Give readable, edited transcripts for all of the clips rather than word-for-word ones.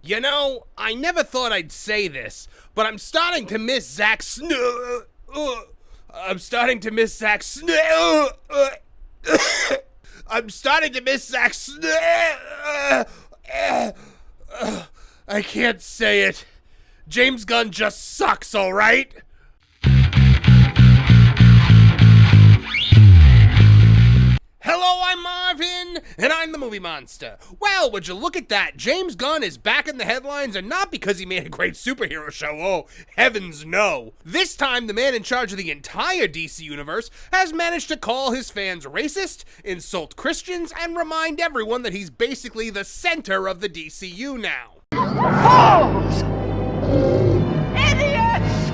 You know, I never thought I'd say this, but I'm starting to miss Zack I'm starting to miss Zack I'm starting to miss Zack I can't say it. James Gunn just sucks, alright? Hello, I'm Marvin, and I'm the Movie Monster. Well, would you look at that? James Gunn is back in the headlines, and not because he made a great superhero show. Oh, heavens no. This time, the man in charge of the entire DC universe has managed to call his fans racist, insult Christians, and remind everyone that he's basically the center of the DCU now. Fools! Idiots!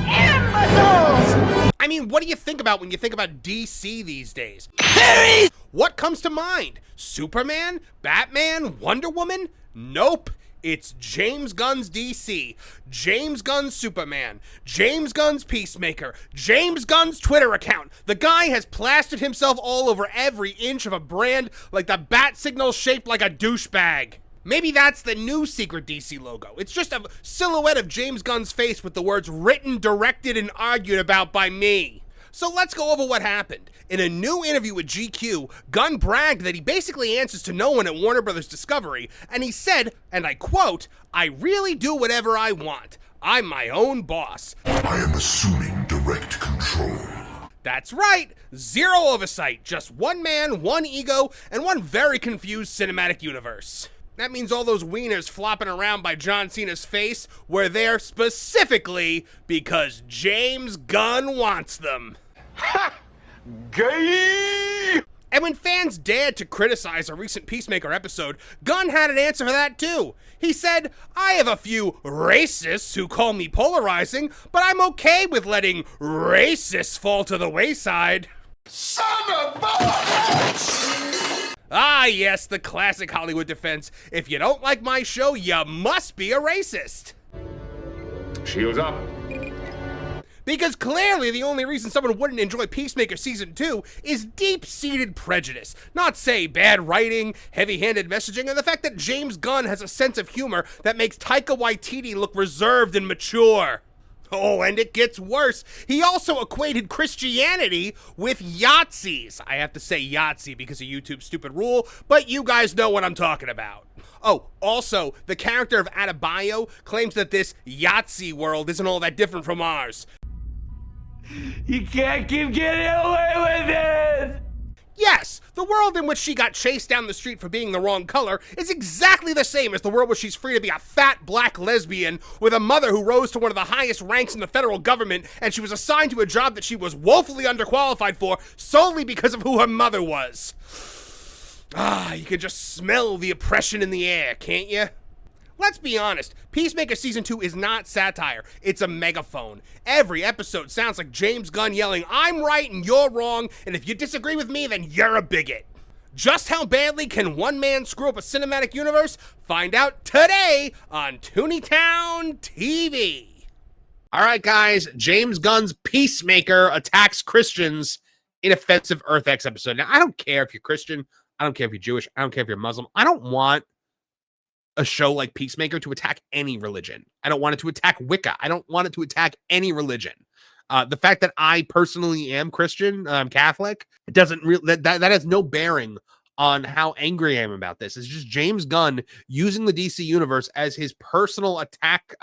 Imbeciles! I mean, what do you think about when you think about DC these days? Harry! What comes to mind? Superman? Batman? Wonder Woman? Nope. It's James Gunn's DC, James Gunn's Superman, James Gunn's Peacemaker, James Gunn's Twitter account. The guy has plastered himself all over every inch of a brand like the bat signal shaped like a douchebag. Maybe that's the new secret DC logo. It's just a silhouette of James Gunn's face with the words written, directed, and argued about by me. So let's go over what happened. In a new interview with GQ, Gunn bragged that he basically answers to no one at Warner Bros. Discovery, and he said, and I quote, "I really do whatever I want. I'm my own boss. I am assuming direct control." That's right, zero oversight, just one man, one ego, and one very confused cinematic universe. That means all those wieners flopping around by John Cena's face were there specifically because James Gunn wants them. Ha! Gay! And when fans dared to criticize a recent Peacemaker episode, Gunn had an answer for that too. He said, "I have a few racists who call me polarizing, but I'm okay with letting racists fall to the wayside." Son of a bitch! Ah, yes, the classic Hollywood defense. If you don't like my show, you must be a racist. Shields up. Because clearly the only reason someone wouldn't enjoy Peacemaker Season 2 is deep-seated prejudice. Not, say, bad writing, heavy-handed messaging, and the fact that James Gunn has a sense of humor that makes Taika Waititi look reserved and mature. Oh, and it gets worse. He also equated Christianity with Yahtzees. I have to say Yahtzee because of YouTube's stupid rule, but you guys know what I'm talking about. Oh, also, the character of Adebayo claims that this Yahtzee world isn't all that different from ours. You can't keep getting away with this! Yes, the world in which she got chased down the street for being the wrong color is exactly the same as the world where she's free to be a fat black lesbian with a mother who rose to one of the highest ranks in the federal government, and she was assigned to a job that she was woefully underqualified for solely because of who her mother was. Ah, you can just smell the oppression in the air, can't you? Let's be honest, Peacemaker Season 2 is not satire, it's a megaphone. Every episode sounds like James Gunn yelling, "I'm right and you're wrong, and if you disagree with me, then you're a bigot." Just how badly can one man screw up a cinematic universe? Find out today on Tooneytown TV. All right, guys, James Gunn's Peacemaker attacks Christians in offensive EarthX episode. Now, I don't care if you're Christian, I don't care if you're Jewish, I don't care if you're Muslim. I don't want a show like Peacemaker to attack any religion. I don't want it to attack Wicca. I don't want it to attack any religion. The fact that I personally am Christian, Catholic, it doesn't really that has no bearing on how angry I am about this. It's just James Gunn using the DC universe as his personal attack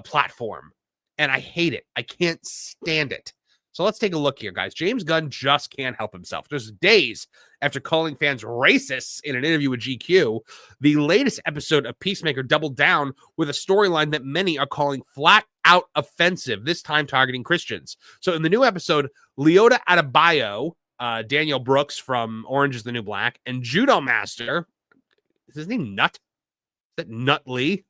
platform, and I hate it. I can't stand it. So let's take a look here, guys. James Gunn just can't help himself. Just days after calling fans racists in an interview with GQ, the latest episode of Peacemaker doubled down with a storyline that many are calling flat out offensive, this time targeting Christians. So in the new episode, Leota Adebayo, Daniel Brooks from Orange is the New Black, and Judo Master, is his name Nut? Is that Nutley?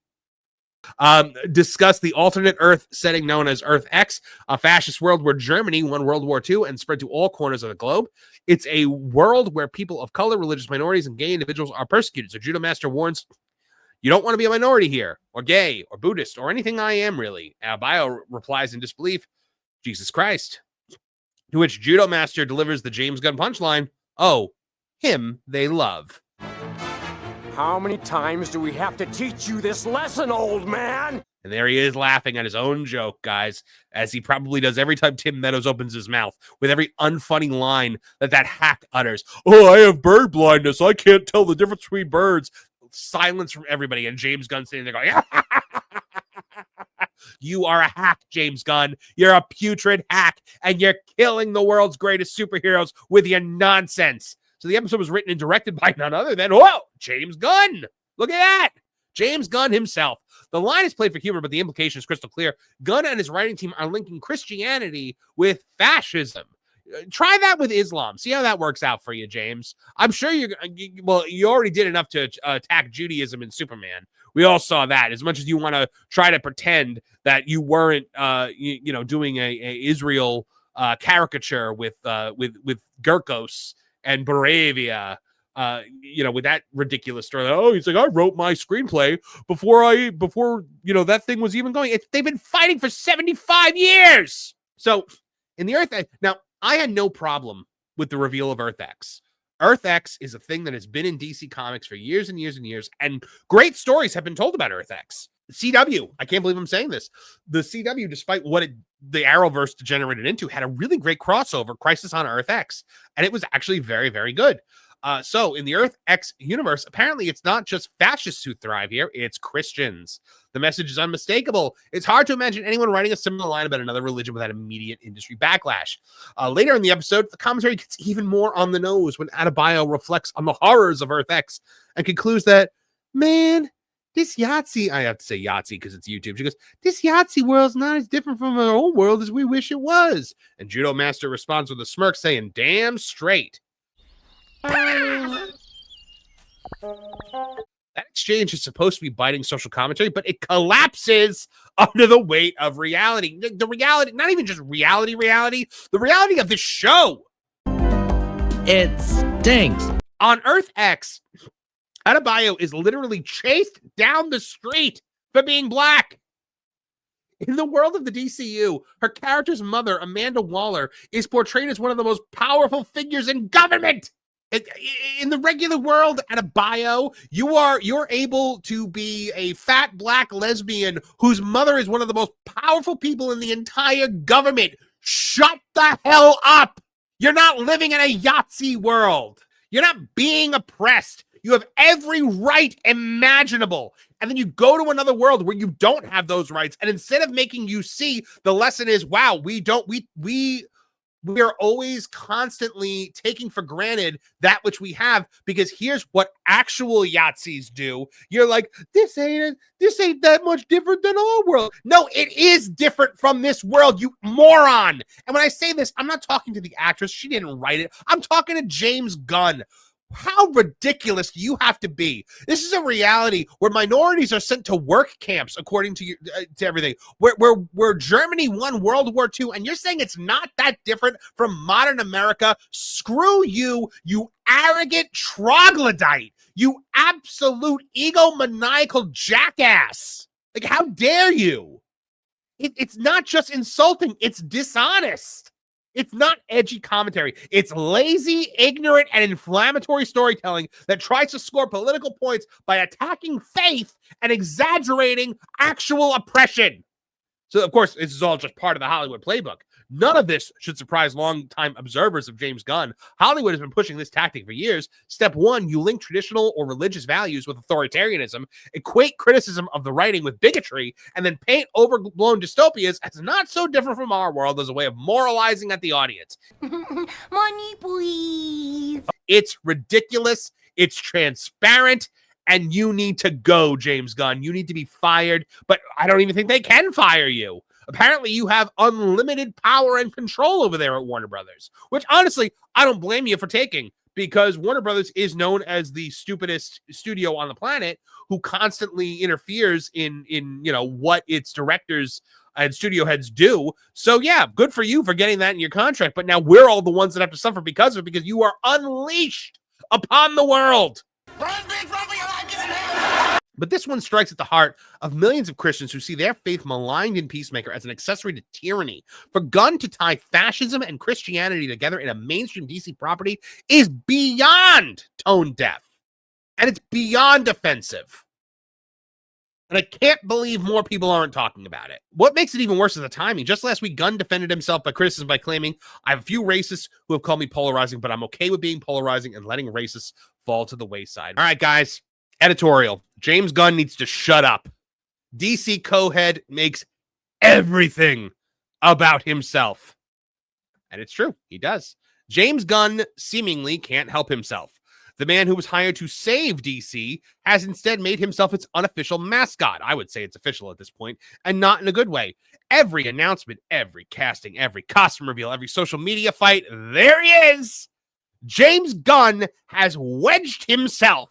Discuss the alternate Earth setting known as Earth X, a fascist world where Germany won World War II and spread to all corners of the globe. It's a world where people of color, religious minorities, and gay individuals are persecuted. So Judo Master warns, you don't want to be a minority here, or gay, or Buddhist, or anything I am really. Bio replies in disbelief, Jesus Christ. To which Judo Master delivers the James Gunn punchline, oh, him they love. How many times do we have to teach you this lesson, old man? And there he is laughing at his own joke, guys, as he probably does every time Tim Meadows opens his mouth, with every unfunny line that hack utters. Oh, I have bird blindness. I can't tell the difference between birds. Silence from everybody, and James Gunn sitting there going, you are a hack, James Gunn. You're a putrid hack, and you're killing the world's greatest superheroes with your nonsense. So the episode was written and directed by none other than, James Gunn. Look at that. James Gunn himself. The line is played for humor, but the implication is crystal clear. Gunn and his writing team are linking Christianity with fascism. Try that with Islam. See how that works out for you, James. I'm sure you already did enough to attack Judaism in Superman. We all saw that. As much as you want to try to pretend that you weren't, doing a Israel caricature with Gurkos and Baravia, with that ridiculous story. Oh, he's like, I wrote my screenplay before that thing was even going. They've been fighting for 75 years. So in the Earth, now I had no problem with the reveal of Earth X. Earth X is a thing that has been in DC Comics for years and years and years, and great stories have been told about Earth X. CW, I can't believe I'm saying this. The CW, despite what the Arrowverse degenerated into, had a really great crossover, Crisis on Earth X, and it was actually very, very good. So in the Earth X universe, apparently it's not just fascists who thrive here, it's Christians. The message is unmistakable. It's hard to imagine anyone writing a similar line about another religion without immediate industry backlash. Later in the episode, the commentary gets even more on the nose when Adebayo reflects on the horrors of Earth X and concludes that, man, this Yahtzee, I have to say Yahtzee because it's YouTube. She goes, this Yahtzee world's not as different from our own world as we wish it was. And Judo Master responds with a smirk saying, damn straight. That exchange is supposed to be biting social commentary, but it collapses under the weight of reality. The reality, not even just reality, the reality of the show. It stinks. On Earth X, Adebayo is literally chased down the street for being black. In the world of the DCU, her character's mother, Amanda Waller, is portrayed as one of the most powerful figures in government. In the regular world, Adebayo, you're able to be a fat black lesbian whose mother is one of the most powerful people in the entire government. Shut the hell up. You're not living in a Yahtzee world. You're not being oppressed. You have every right imaginable. And then you go to another world where you don't have those rights. And instead of making you see, the lesson is, wow, we are always constantly taking for granted that which we have, because here's what actual Yahtzees do. You're like, this ain't that much different than our world. No, it is different from this world, you moron. And when I say this, I'm not talking to the actress. She didn't write it. I'm talking to James Gunn. How ridiculous do you have to be? This is a reality where minorities are sent to work camps, according to everything, where Germany won World War II, and you're saying it's not that different from modern America? Screw you, you arrogant troglodyte, you absolute egomaniacal jackass. Like, how dare you? It's not just insulting, it's dishonest. It's not edgy commentary. It's lazy, ignorant, and inflammatory storytelling that tries to score political points by attacking faith and exaggerating actual oppression. So, of course, this is all just part of the Hollywood playbook. None of this should surprise longtime observers of James Gunn. Hollywood has been pushing this tactic for years. Step one, you link traditional or religious values with authoritarianism, equate criticism of the writing with bigotry, and then paint overblown dystopias as not so different from our world as a way of moralizing at the audience. Money, please. It's ridiculous. It's transparent. And you need to go, James Gunn. You need to be fired. But I don't even think they can fire you. Apparently, you have unlimited power and control over there at Warner Brothers, which honestly, I don't blame you for taking, because Warner Brothers is known as the stupidest studio on the planet, who constantly interferes in what its directors and studio heads do. So yeah, good for you for getting that in your contract. But now we're all the ones that have to suffer because of it, because you are unleashed upon the world. But this one strikes at the heart of millions of Christians who see their faith maligned in Peacemaker as an accessory to tyranny. For Gunn to tie fascism and Christianity together in a mainstream DC property is beyond tone deaf. And it's beyond offensive. And I can't believe more people aren't talking about it. What makes it even worse is the timing. Just last week, Gunn defended himself by criticism by claiming, I have a few racists who have called me polarizing, but I'm okay with being polarizing and letting racists fall to the wayside. All right, guys. Editorial. James Gunn needs to shut up. DC co-head makes everything about himself. And it's true. He does. James Gunn seemingly can't help himself. The man who was hired to save DC has instead made himself its unofficial mascot. I would say it's official at this point, and not in a good way. Every announcement, every casting, every costume reveal, every social media fight, there he is. James Gunn has wedged himself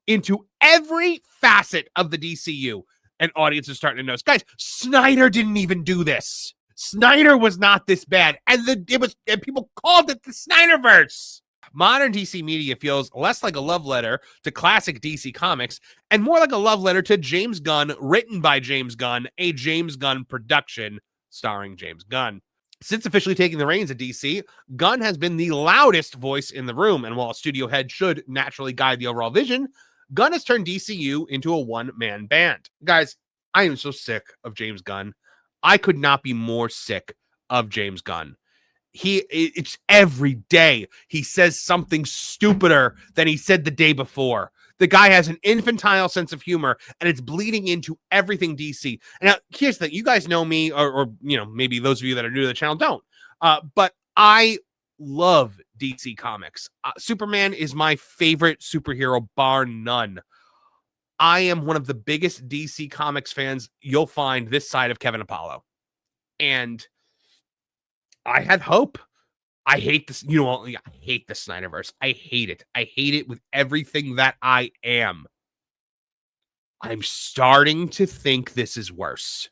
into every facet of the DCU, and audiences are starting to notice. Guys, Snyder didn't even do this. Snyder was not this bad, and people called it the Snyderverse. Modern DC media feels less like a love letter to classic DC comics and more like a love letter to James Gunn, written by James Gunn, a James Gunn production starring James Gunn. Since officially taking the reins at DC, Gunn has been the loudest voice in the room, and while a studio head should naturally guide the overall vision, Gunn has turned DCU into a one-man band. Guys, I am so sick of James Gunn. I could not be more sick of James Gunn. It's every day he says something stupider than he said the day before. The guy has an infantile sense of humor, and it's bleeding into everything DC. And now, here's the thing. You guys know me, or maybe those of you that are new to the channel don't. But I love DC Comics. Superman is my favorite superhero, bar none. I am one of the biggest DC Comics fans you'll find this side of Kevin Apollo. And I had hope. I hate this. I hate the Snyderverse. I hate it. I hate it with everything that I am. I'm starting to think this is worse.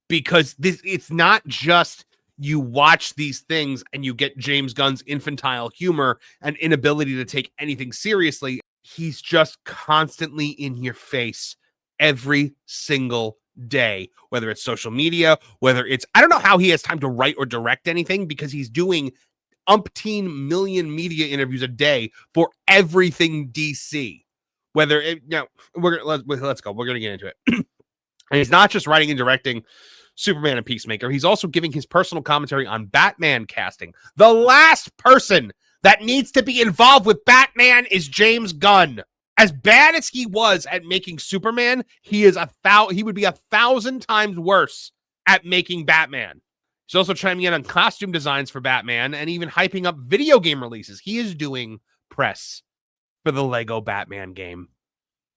Because it's not just you watch these things and you get James Gunn's infantile humor and inability to take anything seriously. He's just constantly in your face every single day, whether it's social media, whether it's, I don't know how he has time to write or direct anything because he's doing umpteen million media interviews a day for everything DC. Whether it, let's go. We're going to get into it. And he's not just writing and directing Superman and Peacemaker. He's also giving his personal commentary on Batman casting. The last person that needs to be involved with Batman is James Gunn. As bad as he was at making Superman, he would be 1,000 times worse at making Batman. He's also chiming in on costume designs for Batman and even hyping up video game releases. He is doing press for the Lego Batman game.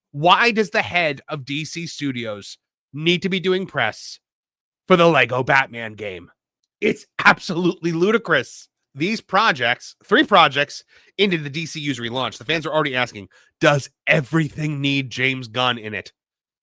Why does the head of DC Studios need to be doing press for the Lego Batman game? It's absolutely ludicrous. These projects, 3 projects into the DCU's relaunch, the fans are already asking, does everything need James Gunn in it?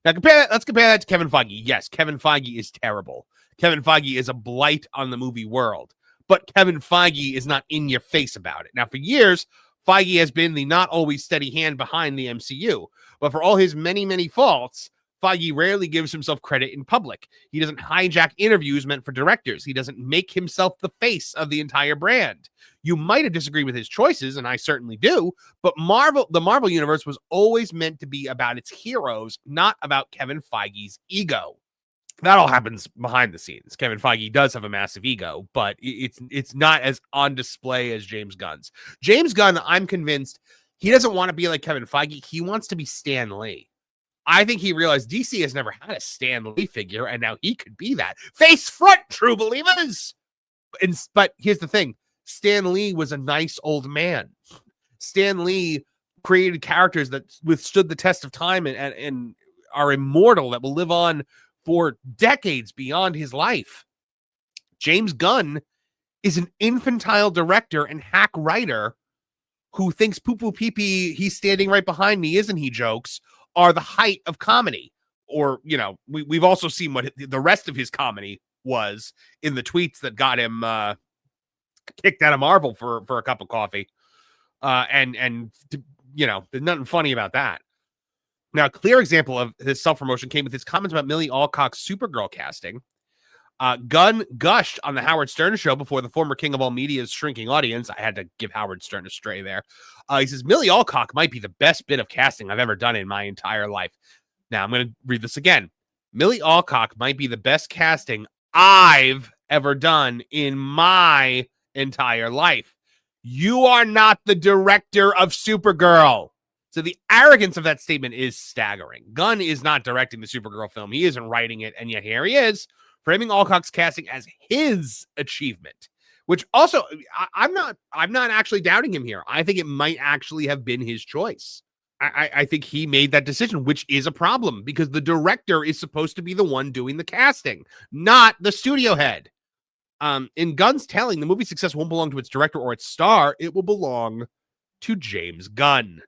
Now, let's compare that to Kevin Feige. Yes, Kevin Feige is terrible. Kevin Feige is a blight on the movie world. But Kevin Feige is not in your face about it. Now, for years, Feige has been the not always steady hand behind the MCU. But for all his many, many faults, Feige rarely gives himself credit in public. He doesn't hijack interviews meant for directors. He doesn't make himself the face of the entire brand. You might have disagreed with his choices, and I certainly do, but the Marvel Universe was always meant to be about its heroes, not about Kevin Feige's ego. That all happens behind the scenes. Kevin Feige does have a massive ego, but it's not as on display as James Gunn's. James Gunn, I'm convinced, he doesn't want to be like Kevin Feige. He wants to be Stan Lee. I think he realized DC has never had a Stan Lee figure, and now he could be that. Face front, true believers! But here's the thing. Stan Lee was a nice old man. Stan Lee created characters that withstood the test of time and are immortal, that will live on for decades beyond his life. James Gunn is an infantile director and hack writer who thinks poo-poo pee-pee, he's standing right behind me, isn't he, jokes are the height of comedy. Or, we've also seen what the rest of his comedy was in the tweets that got him kicked out of Marvel for a cup of coffee. There's nothing funny about that. Now, a clear example of his self-promotion came with his comments about Millie Alcock's Supergirl casting. Gunn gushed on the Howard Stern show before the former king of all media's shrinking audience. I had to give Howard Stern a stray there. He says, Millie Alcock might be the best bit of casting I've ever done in my entire life. Now, I'm going to read this again. Millie Alcock might be the best casting I've ever done in my entire life. You are not the director of Supergirl. So the arrogance of that statement is staggering. Gunn is not directing the Supergirl film. He isn't writing it, and yet here he is, framing Alcock's casting as his achievement, which also, I'm not actually doubting him here. I think it might actually have been his choice. I think he made that decision, which is a problem because the director is supposed to be the one doing the casting, not the studio head. In Gunn's telling, the movie's success won't belong to its director or its star. It will belong to James Gunn.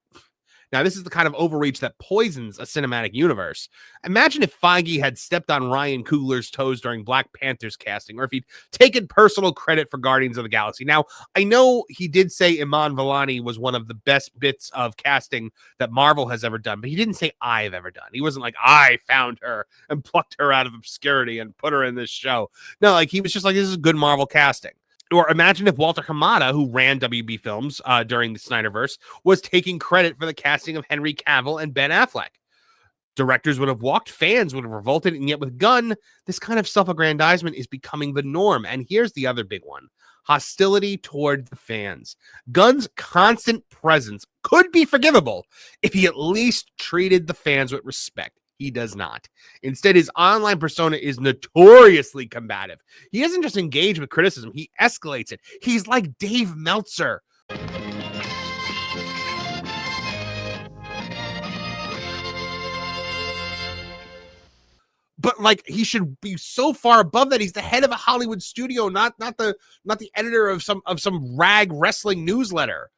Now, this is the kind of overreach that poisons a cinematic universe. Imagine if Feige had stepped on Ryan Coogler's toes during Black Panther's casting, or if he'd taken personal credit for Guardians of the Galaxy. Now, I know he did say Iman Vellani was one of the best bits of casting that Marvel has ever done, but he didn't say I've ever done. He wasn't like, I found her and plucked her out of obscurity and put her in this show. No, like he was just like, this is good Marvel casting. Or imagine if Walter Hamada, who ran WB Films during the Snyderverse, was taking credit for the casting of Henry Cavill and Ben Affleck. Directors would have walked, fans would have revolted, and yet with Gunn, this kind of self-aggrandizement is becoming the norm. And here's the other big one. Hostility toward the fans. Gunn's constant presence could be forgivable if he at least treated the fans with respect. He does not. Instead, his online persona is notoriously combative. He doesn't just engage with criticism, he escalates it. He's like Dave Meltzer. But like he should be so far above that. He's the head of a Hollywood studio, not the editor of some rag wrestling newsletter.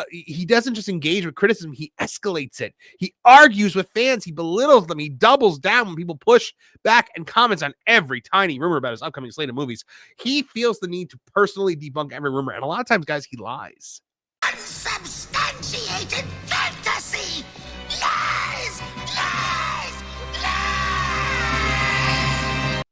He doesn't just engage with criticism, he escalates it. He argues with fans, he belittles them, he doubles down when people push back and comments on every tiny rumor about his upcoming slate of movies. He feels the need to personally debunk every rumor, and a lot of times, guys, he lies. Unsubstantiated fantasy! Lies! Lies! Lies!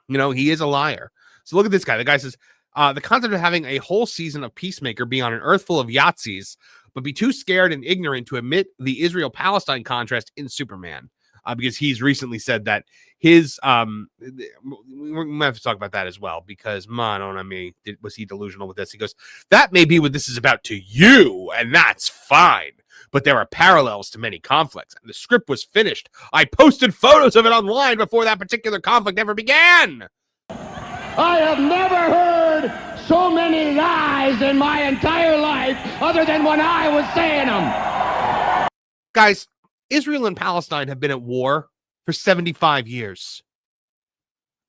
You know, he is a liar. So look at this guy. The guy says, the concept of having a whole season of Peacemaker be on an earth full of Yahtzees, but be too scared and ignorant to admit the Israel-Palestine contrast in Superman. Because he's recently said that his, we might have to talk about that as well, because, man, on me, was he delusional with this? He goes, that may be what this is about to you, and that's fine. But there are parallels to many conflicts, and the script was finished. I posted photos of it online before that particular conflict ever began. I have never heard so many lies in my entire life other than when I was saying them. Guys, Israel and Palestine have been at war for 75 years.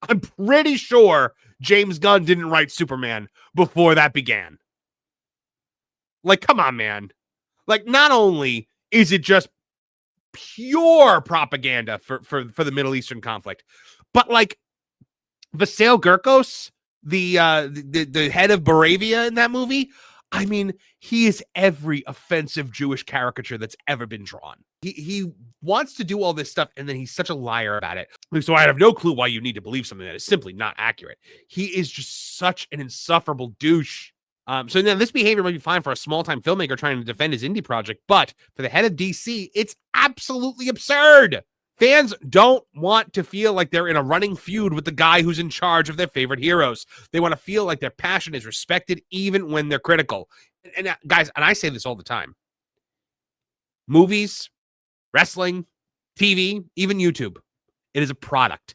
I'm pretty sure James Gunn didn't write Superman before that began. Like, come on, man. Like, not only is it just pure propaganda for the Middle Eastern conflict, but like, Vasil Gurkos, the head of Boravia in that movie, I mean, he is every offensive Jewish caricature that's ever been drawn. He wants to do all this stuff, and then he's such a liar about it. So I have no clue why you need to believe something that is simply not accurate. He is just such an insufferable douche. So now this behavior might be fine for a small-time filmmaker trying to defend his indie project, but for the head of DC, it's absolutely absurd. Fans don't want to feel like they're in a running feud with the guy who's in charge of their favorite heroes. They want to feel like their passion is respected even when they're critical. And guys, and I say this all the time. Movies, wrestling, TV, even YouTube. It is a product.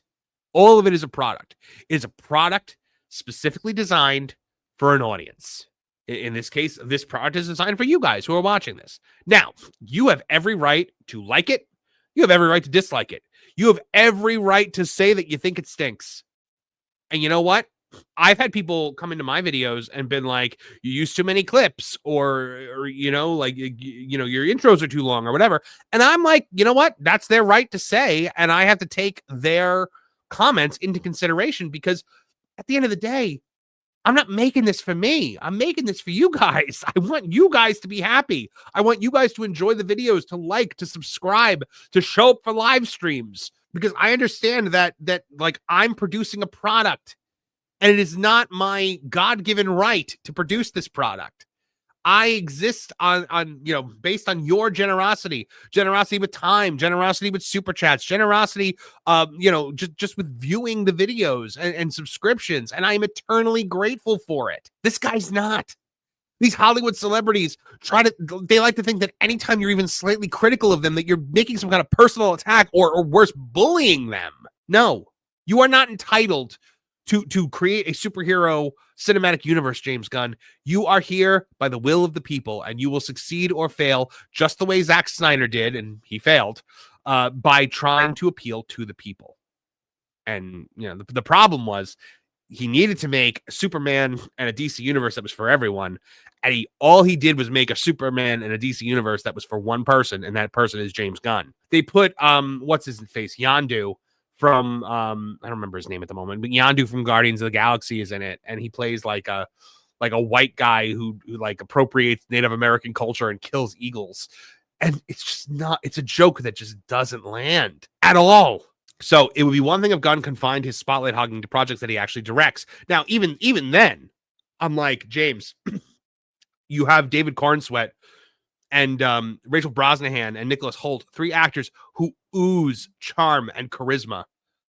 All of it is a product. It is a product specifically designed for an audience. In this case, this product is designed for you guys who are watching this. Now, you have every right to like it. You have every right to dislike it. You have every right to say that you think it stinks. And you know what? I've had people come into my videos and been like, you use too many clips, or you know, like, you know, your intros are too long or whatever. And I'm like, you know what? That's their right to say. And I have to take their comments into consideration, because at the end of the day, I'm not making this for me. I'm making this for you guys. I want you guys to be happy. I want you guys to enjoy the videos, to like, to subscribe, to show up for live streams. because I understand that like I'm producing a product and it is not my God-given right to produce this product. I exist on based on your generosity with time, generosity with super chats, generosity, just with viewing the videos and subscriptions. And I am eternally grateful for it. This guy's not. These Hollywood celebrities they like to think that anytime you're even slightly critical of them, that you're making some kind of personal attack or worse, bullying them. No, you are not entitled to create a superhero cinematic universe, James Gunn. You are here by the will of the people, and you will succeed or fail just the way Zack Snyder did, and he failed, by trying to appeal to the people. And, the problem was he needed to make a Superman and a DC universe that was for everyone, and all he did was make a Superman and a DC universe that was for one person, and that person is James Gunn. They put, what's his face? Yondu from I don't remember his name at the moment, but Yondu from Guardians of the Galaxy is in it, and he plays like a white guy who like appropriates Native American culture and kills eagles. And it's just not, it's a joke that just doesn't land at all. So it would be one thing if Gunn confined his spotlight hogging to projects that he actually directs. Now, even then, I'm like, James, you have David Cornsweet and Rachel Brosnahan and Nicholas Hoult, 3 actors who ooze charm and charisma.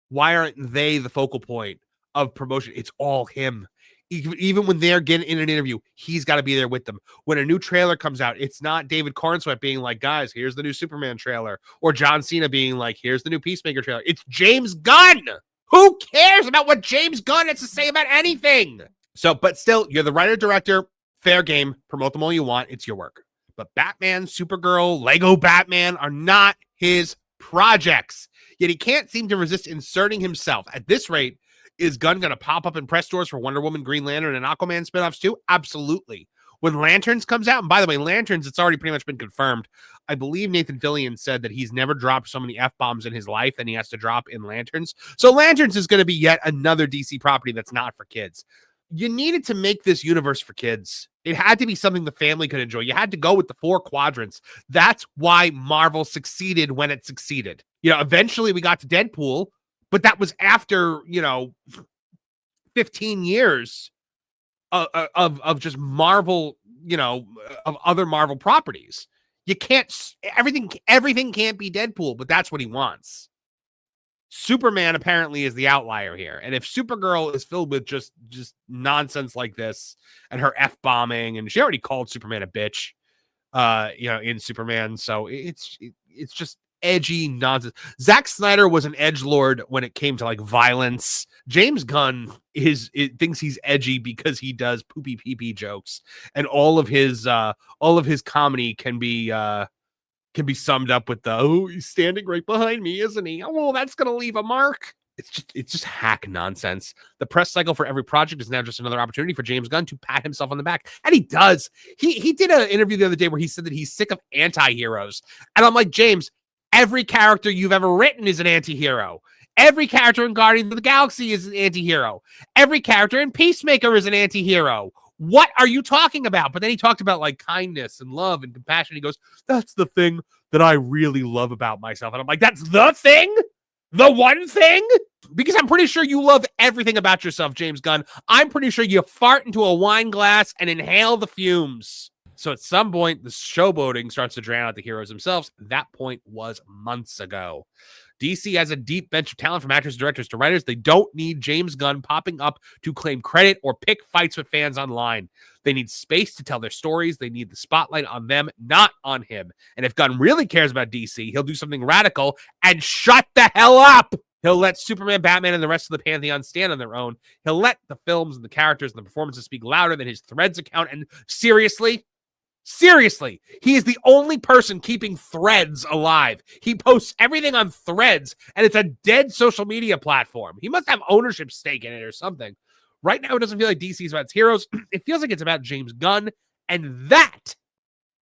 Why aren't they the focal point of promotion? It's all him. Even when they're getting in an interview, he's got to be there with them. When a new trailer comes out, it's not David Cornsweet being like, guys, here's the new Superman trailer. Or John Cena being like, here's the new Peacemaker trailer. It's James Gunn. Who cares about what James Gunn has to say about anything? So, but still, you're the writer-director. Fair game. Promote them all you want. It's your work. But Batman, Supergirl, Lego Batman are not his projects. Yet he can't seem to resist inserting himself. At this rate, is Gunn going to pop up in press stores for Wonder Woman, Green Lantern, and Aquaman spinoffs too? Absolutely. When Lanterns comes out, and by the way, Lanterns, it's already pretty much been confirmed. I believe Nathan Fillion said that he's never dropped so many F-bombs in his life than he has to drop in Lanterns. So Lanterns is going to be yet another DC property that's not for kids. You needed to make this universe for kids. It had to be something the family could enjoy. You had to go with the 4 quadrants. That's why Marvel succeeded when it succeeded. Eventually we got to Deadpool, but that was after, 15 years of just Marvel, of other Marvel properties. You can't, everything can't be Deadpool, but that's what he wants. Superman apparently is the outlier here. And if Supergirl is filled with just nonsense like this and her F-bombing, and she already called Superman a bitch, in Superman. So it's just edgy nonsense. Zack Snyder was an edgelord when it came to like violence. James Gunn thinks he's edgy because he does poopy pee-pee jokes, and all of his comedy can be summed up with he's standing right behind me, isn't he? Oh, that's gonna leave a mark. It's just hack nonsense. The press cycle for every project is now just another opportunity for James Gunn to pat himself on the back. And he does. He did an interview the other day where he said that he's sick of anti-heroes. And I'm like, James, every character you've ever written is an anti-hero. Every character in Guardians of the Galaxy is an anti-hero. Every character in Peacemaker is an anti-hero. What are you talking about? But then he talked about like kindness and love and compassion. He goes, that's the thing that I really love about myself. And I'm like, that's the thing? The one thing? Because I'm pretty sure you love everything about yourself, James Gunn. I'm pretty sure you fart into a wine glass and inhale the fumes. So at some point, the showboating starts to drown out the heroes themselves. That point was months ago. DC has a deep bench of talent from actors, directors to writers. They don't need James Gunn popping up to claim credit or pick fights with fans online. They need space to tell their stories. They need the spotlight on them, not on him. And if Gunn really cares about DC, he'll do something radical and shut the hell up. He'll let Superman, Batman, and the rest of the Pantheon stand on their own. He'll let the films and the characters and the performances speak louder than his Threads account. And seriously, he is the only person keeping Threads alive. He posts everything on Threads, and it's a dead social media platform. He must have ownership stake in it or something. Right now, it doesn't feel like DC is about its heroes. It feels like it's about James Gunn, and that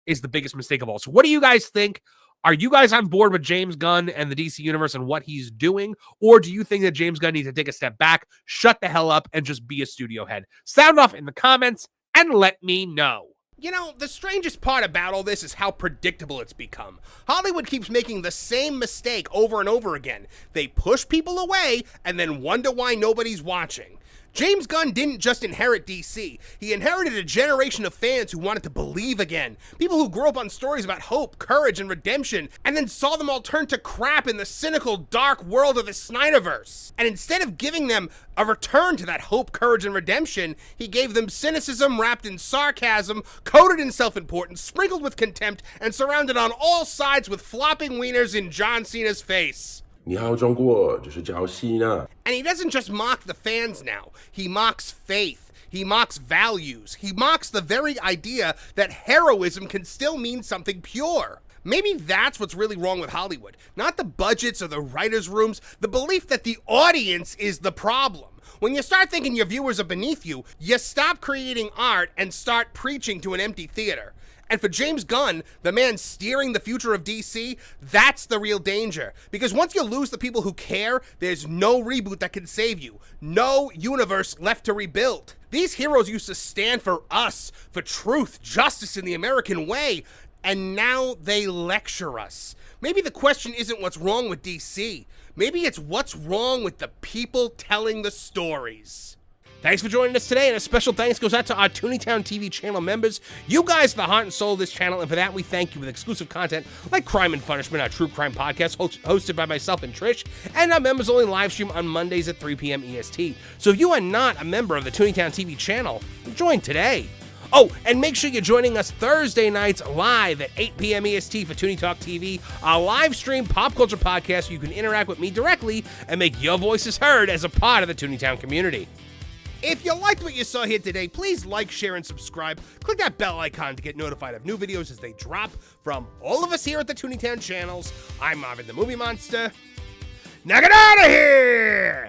is the biggest mistake of all. So what do you guys think? Are you guys on board with James Gunn and the DC Universe and what he's doing? Or do you think that James Gunn needs to take a step back, shut the hell up, and just be a studio head? Sound off in the comments and let me know. You know, the strangest part about all this is how predictable it's become. Hollywood keeps making the same mistake over and over again. They push people away and then wonder why nobody's watching. James Gunn didn't just inherit DC, he inherited a generation of fans who wanted to believe again. People who grew up on stories about hope, courage, and redemption, and then saw them all turn to crap in the cynical, dark world of the Snyderverse. And instead of giving them a return to that hope, courage, and redemption, he gave them cynicism wrapped in sarcasm, coated in self-importance, sprinkled with contempt, and surrounded on all sides with flopping wieners in John Cena's face. 你好，中国，这是叫西呢。 And he doesn't just mock the fans now. He mocks faith. He mocks values. He mocks the very idea that heroism can still mean something pure. Maybe that's what's really wrong with Hollywood. Not the budgets or the writers' rooms, the belief that the audience is the problem. When you start thinking your viewers are beneath you, you stop creating art and start preaching to an empty theater. And for James Gunn, the man steering the future of DC, that's the real danger. Because once you lose the people who care, there's no reboot that can save you. No universe left to rebuild. These heroes used to stand for us, for truth, justice, and the American way. And now they lecture us. Maybe the question isn't what's wrong with DC. Maybe it's what's wrong with the people telling the stories. Thanks for joining us today, and a special thanks goes out to our Tooneytown TV channel members. You guys are the heart and soul of this channel, and for that, we thank you with exclusive content like Crime and Punishment, our true crime podcast hosted by myself and Trish, and our members-only live stream on Mondays at 3 p.m. EST. So if you are not a member of the Tooneytown TV channel, join today. Oh, and make sure you're joining us Thursday nights live at 8 p.m. EST for Tooney Talk TV, our live stream pop culture podcast where you can interact with me directly and make your voices heard as a part of the Tooneytown community. If you liked what you saw here today, please like, share, and subscribe. Click that bell icon to get notified of new videos as they drop. From all of us here at the Tooneytown channels, I'm Marvin the Movie Monster. Now get out of here!